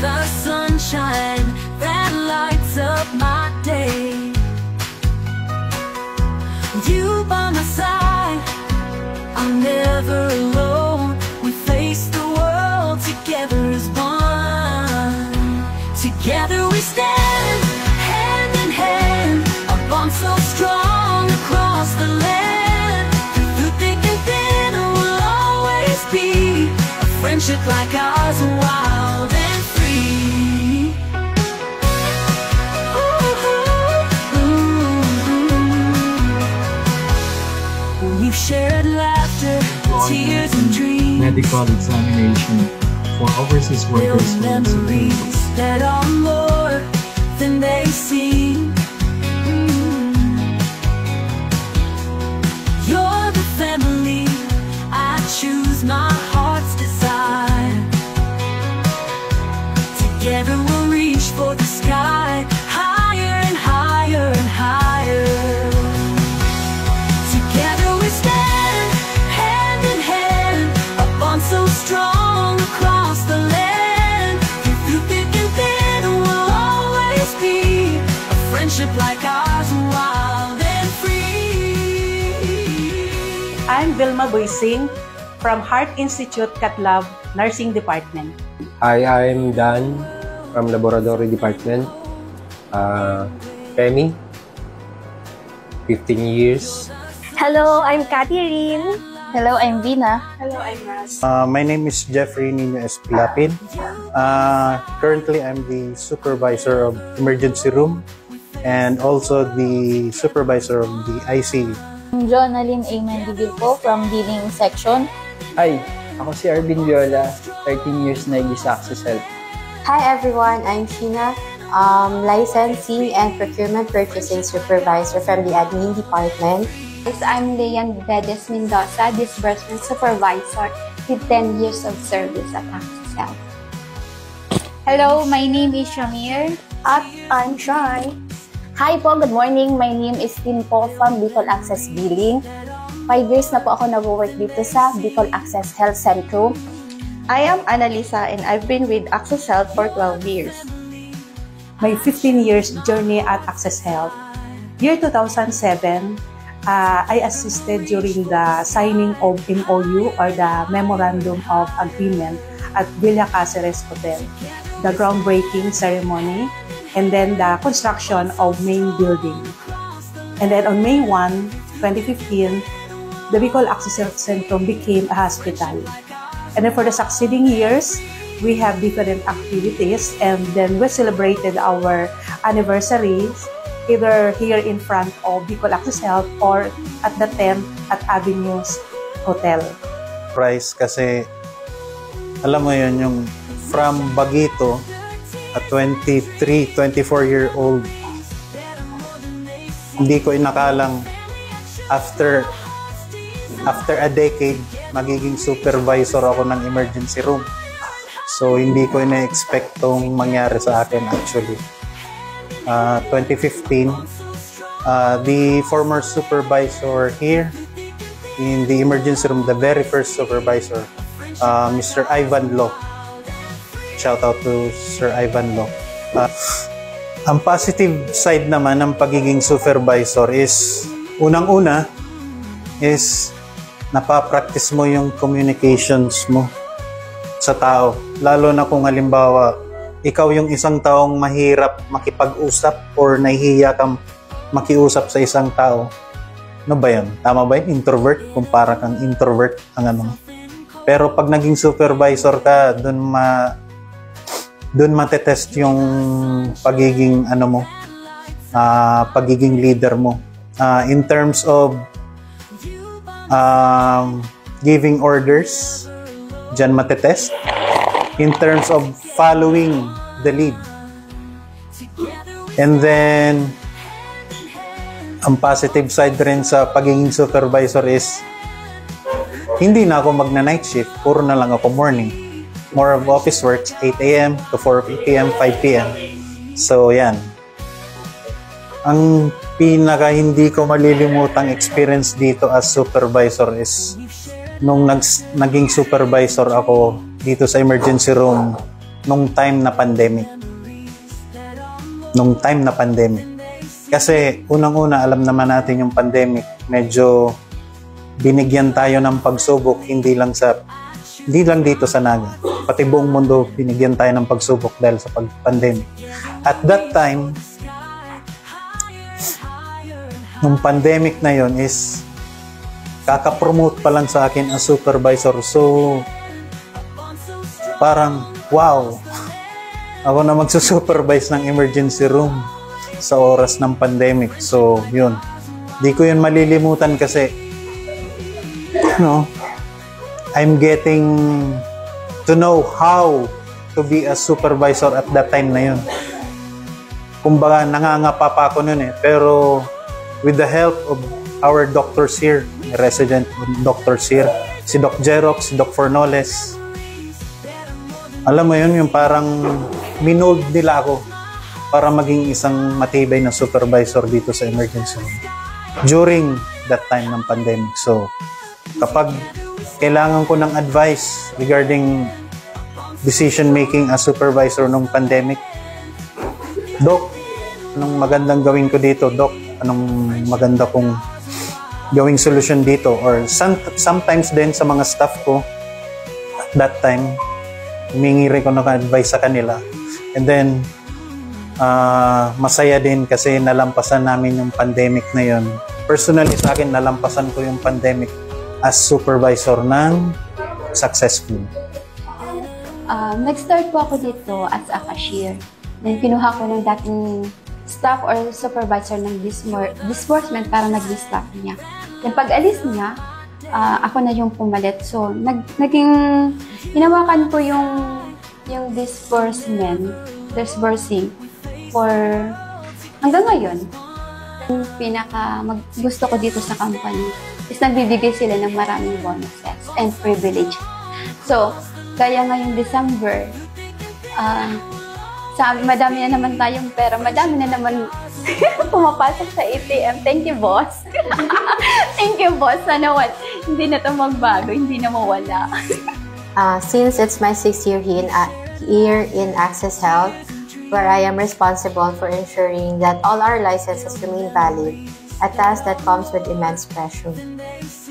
the sunshine that lights up my day. With you by my side, I'm never alone. We face the world together as one. Together we stand, hand in hand, a bond so strong across the land. Through thick and thin, we'll always be a friendship like ours, wild and free. We've shared laughter, tears and dreams. Medical examination for overseas workers who are memories that are more than they seem. You're the family I choose, my heart's desire. Together we'll reach for the sky, higher and higher and higher. Together we stand, hand in hand, a bond so strong across the land. Through thick and thin, we'll always be a friendship like ours, wild and free. I'm Vilma Boising from Heart Institute Catlab Nursing Department. Hi, I'm Dan from Laboratory Department. Femi, 15 years. Hello, I'm Catherine. Hello, I'm Vina. Hello, I'm Ras. My name is Jeffrey Nino Espilapin. Currently, I'm the supervisor of emergency room and also the supervisor of the ICU. I'm Jonalyn A. Mandigil from Dealing Section. Hi, ako si Arvin Viola, 13 years na sa Access Health. Hi everyone, I'm Sheena, Licensing and Procurement Purchasing Supervisor from the Admin Department. I'm Leanne Bedes Mendoza, Disbursement Supervisor with 10 years of service at Access Health. Hello, my name is Shamir. At I'm Shai. Hi po, good morning. My name is Tin po from Bicol Access Billing. 5 years na po ako nag-work dito sa Bicol Access Health Centrum. I am Annalisa and I've been with Access Health for 12 years. My 15 years journey at Access Health. Year 2007, I assisted during the signing of MOU or the Memorandum of Agreement at Villa Caceres Hotel, the groundbreaking ceremony, and then the construction of main building. And then on May 1, 2015, the Bicol Access Health Centrum became a hospital. And then for the succeeding years, we have different activities, and then we celebrated our anniversaries either here in front of Bicol Access Health or at the tent at Avenues Hotel. Price kasi, alam mo yun, yung from Bagito, a 23, 24-year-old, hindi ko inakalang after a decade, magiging supervisor ako ng emergency room. So, hindi ko ina-expect itong mangyari sa akin actually. 2015, the former supervisor here in the emergency room, the very first supervisor, Mr. Ivan Lo. Shout out to Sir Ivan Lo. Ang positive side naman ng pagiging supervisor is, unang-una, is napapractice mo yung communications mo sa tao. Lalo na kung halimbawa, ikaw yung isang taong mahirap makipag-usap or nahihiya kang makiusap sa isang tao. Ano ba yun? Tama ba yun? Introvert? Kung para kang introvert ang ano. Pero pag naging supervisor ka, dun matetest yung pagiging ano mo, pagiging leader mo. In terms of giving orders, dyan matetest. In terms of following the lead. And then, ang positive side rin sa pagiging supervisor is, hindi na ako magna-night shift, puro na lang ako morning. More of office works, 8 a.m. to 4 p.m., 5 p.m. So, yan. Ang pinaka hindi ko malilimutang experience dito as supervisor is nung naging supervisor ako dito sa emergency room nung time na pandemic. Kasi unang-una, alam naman natin yung pandemic, medyo binigyan tayo ng pagsubok, hindi lang dito sa Naga, pati buong mundo binigyan tayo ng pagsubok dahil sa pandemic. At that time, nung pandemic na yon is kaka-promote pa lang sa akin as supervisor. So, parang, wow, ako na magsusupervise ng emergency room sa oras ng pandemic. So, yun. Di ko yun malilimutan kasi, I'm getting to know how to be a supervisor at that time na yun. Kumbaga, nangangapa pa ako nun eh. Pero, with the help of our doctors here, resident doctors here, si Doc Jerox, si Doc Fornoles, alam mo yun, yung parang minold nila ako para maging isang matibay na supervisor dito sa emergency room during that time ng pandemic. So, kapag kailangan ko ng advice regarding decision making as supervisor nung pandemic, Doc, anong magandang gawin ko dito? Doc, anong maganda kong gawing solution dito? Or sometimes din sa mga staff ko at that time, humingi rin ko ng advice sa kanila. And then, masaya din kasi nalampasan namin yung pandemic na yun. Personally sa akin, nalampasan ko yung pandemic as supervisor ng successful. Nag-start po ako dito as a cashier. Then kinuha ko ng dating staff or supervisor ng disbursement para nag-staff niya. Then pag alis niya, ako na yung pumalit. So, hinawakan ko yung disbursing for hanggang ngayon. Yung gusto ko dito sa company is nagbibigay sila ng maraming bonuses and privilege. So, kaya ngayong December, madami na naman tayong pera, madami na naman pumapasok sa ATM. Thank you, boss. Thank you, boss. Sana hindi na ito magbago, hindi na mawala. Since it's my 6th year here in Access Health, where I am responsible for ensuring that all our licenses remain valid, a task that comes with immense pressure.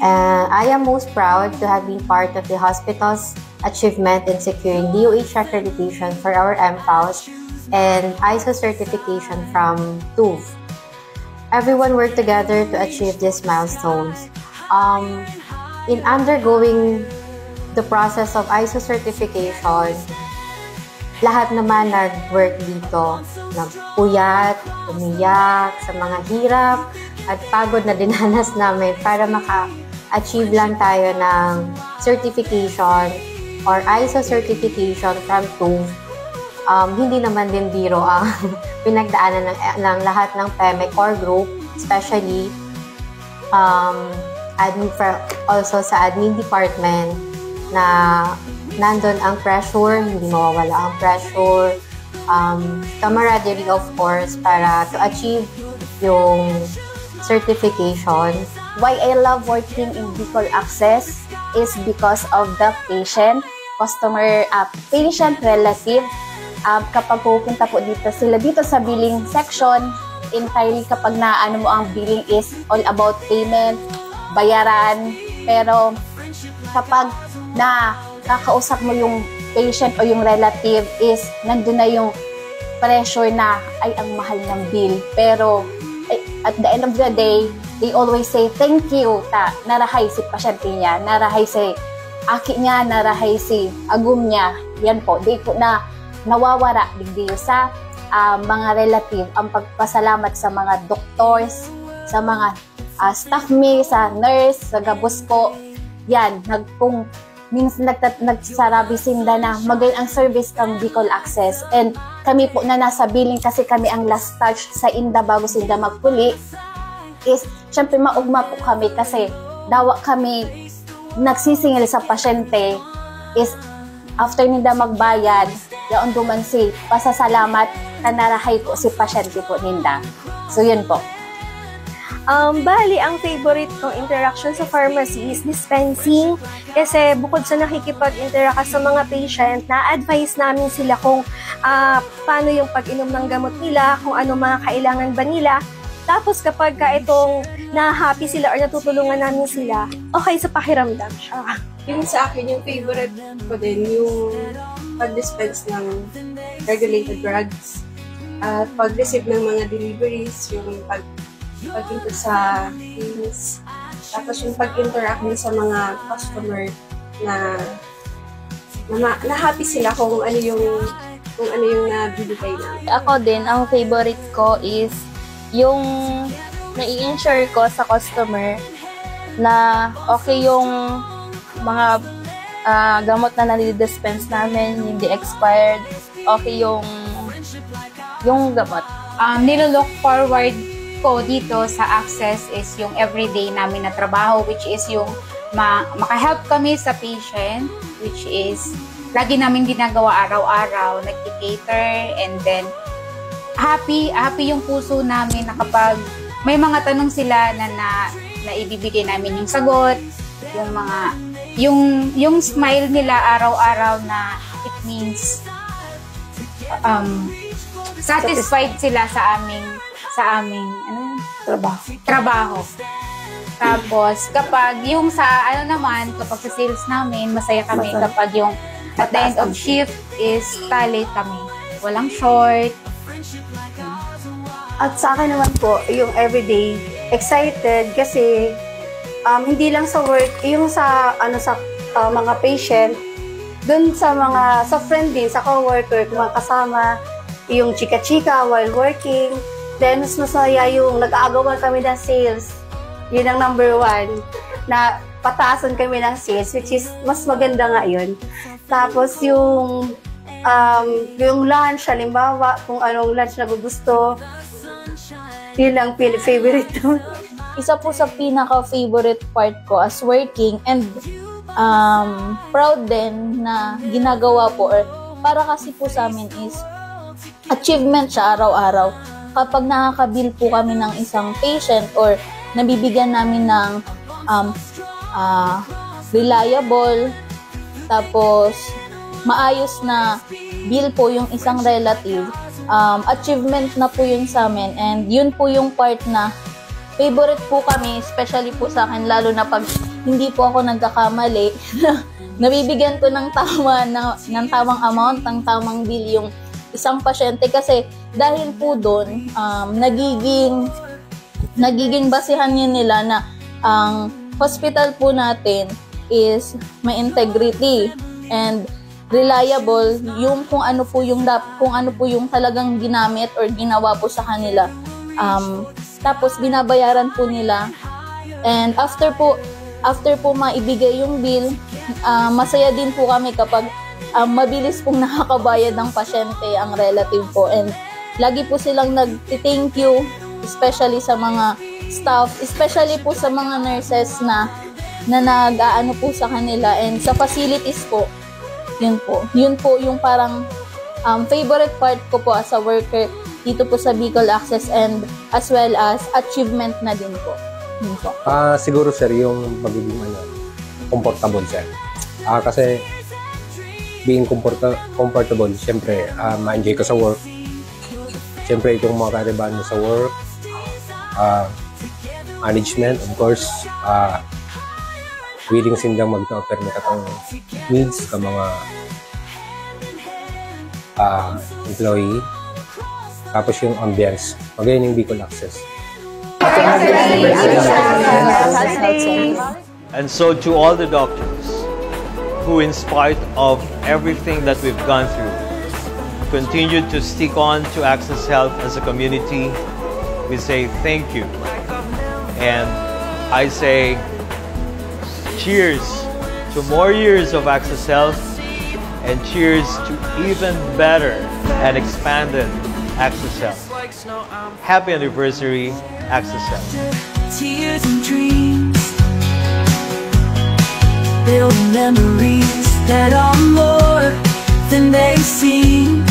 I am most proud to have been part of the hospital's achievement in securing DOH accreditation for our MPAUs and ISO certification from TÜV. Everyone worked together to achieve these milestones. In undergoing the process of ISO certification, lahat naman nag-work dito. Nagpuyat, umiyak, sa mga hirap at pagod na dinanas namin para maka-achieve lang tayo ng certification or ISO certification from TÜV. Hindi naman din biro ang pinagdaanan ng lahat ng PEME core group, especially also sa admin department na nandun ang pressure, hindi mawawala ang pressure, camaraderie of course, para to achieve yung certification. Why I love working in Bicol Access is because of the patient, patient relative. Kapag pupunta po sila dito sa billing section, entirely kapag naano mo ang billing is all about payment, bayaran. Pero kapag kakausap mo yung patient o yung relative is nandun na yung pressure na ay ang mahal ng bill. Pero at the end of the day, they always say thank you narahay si pasyente niya, narahay si aki niya, narahay si agum niya. Yan po, di po na nawawara digdiyo sa mga relative ang pagpasalamat sa mga doctors, sa mga staff me, sa nurse, sa gabos ko. Yan, kung minsan nagsarabisinda na magayon ang service ng Bicol Access. And kami po na nasa billing kasi kami ang last touch sa inda bago sinda magpuli is syempre maugma po kami kasi dawa kami nagsisingil sa pasyente is after ninda magbayad yaon duman si pasasalamat kanarahay po si pasyente po ninda. So yun po. Bali, ang favorite kong interaction sa pharmacy is dispensing. Kasi bukod sa nakikipag-interact sa mga patient, na-advise namin sila kung paano yung pag-inom ng gamot nila, kung ano mga kailangan ba nila. Tapos kapag itong na-happy sila or natutulungan namin sila, okay sa pakiramdam siya. Yung sa akin, yung favorite ko din, yung pag-dispense ng regulated drugs. At pag-receive ng mga deliveries, yung pag-input sa things, tapos yung pag-interact din sa mga customer na happy sila kung ano yung nabibigay namin. Ako din, ang favorite ko is yung nai-ensure ko sa customer na okay yung mga gamot na nadi-dispense namin, hindi expired, okay yung gamot. Nilo-look forward ko dito sa Access is yung everyday namin na trabaho, which is yung makahelp kami sa patient, which is lagi namin ginagawa araw-araw, nag-cater, and then happy yung puso namin na kapag may mga tanong sila na ibibigay namin yung sagot, yung smile nila araw-araw na it means satisfied sila sa aming trabaho. Tapos kapag yung kapag sa sales namin, masaya kami kapag yung at the end of shift is tally kami. Walang short. At sa akin naman po, yung everyday, excited kasi hindi lang sa work, yung sa mga patient, dun sa friend din, sa co-worker, mga kasama, yung chika-chika while working. Then, mas masaya yung nag-aagawan kami ng sales. Yun ang number 1, na pataasan kami ng sales, which is mas maganda nga yun. Tapos yung lunch, halimbawa, kung anong lunch na gusto, yun ang favorite ko. Isa po sa pinaka-favorite part ko as working and proud din na ginagawa po or para kasi po sa amin is achievement siya araw-araw. Kapag nakakabill po kami ng isang patient or nabibigyan namin ng reliable, tapos maayos na bill po yung isang relative, achievement na po yun sa amin. And yun po yung part na favorite po kami, especially po sa akin, lalo na pag hindi po ako nagkakamali, nabibigyan ko ng tamang amount, ng tamang bill yung isang pasyente. Kasi dahil po doon, nagiging basihan yun nila na ang hospital po natin is may integrity and reliable yung kung ano po yung talagang ginamit or ginawa po sa kanila. Tapos binabayaran po nila, and after po maibigay yung bill, masaya din po kami kapag mabilis pong nakakabayad ng pasyente ang relative po, and lagi po silang nag-thank you, especially sa mga staff, especially po sa mga nurses na nag-aano po sa kanila, and sa facilities po. Yun po yung parang favorite part ko po as a worker dito po sa Bicol Access, and as well as achievement na din po. Yun po. Siguro sir, yung magiging comfortable sir. Kasi being comfortable, siyempre ma-enjoy ka sa work. Siyempre itong mga karibahan mo sa work, management, of course, willing silang mag-offer na katong needs ka mga employee. Tapos yung ambience, magayon yung Bicol Access. And so to all the doctors who, in spite of everything that we've gone through, continued to stick on to Access Health as a community, we say thank you. And I say cheers to more years of Access Health, and cheers to even better and expanded Access Health. Happy anniversary, Access Health. Tears and dreams, build memories that are more than they seem.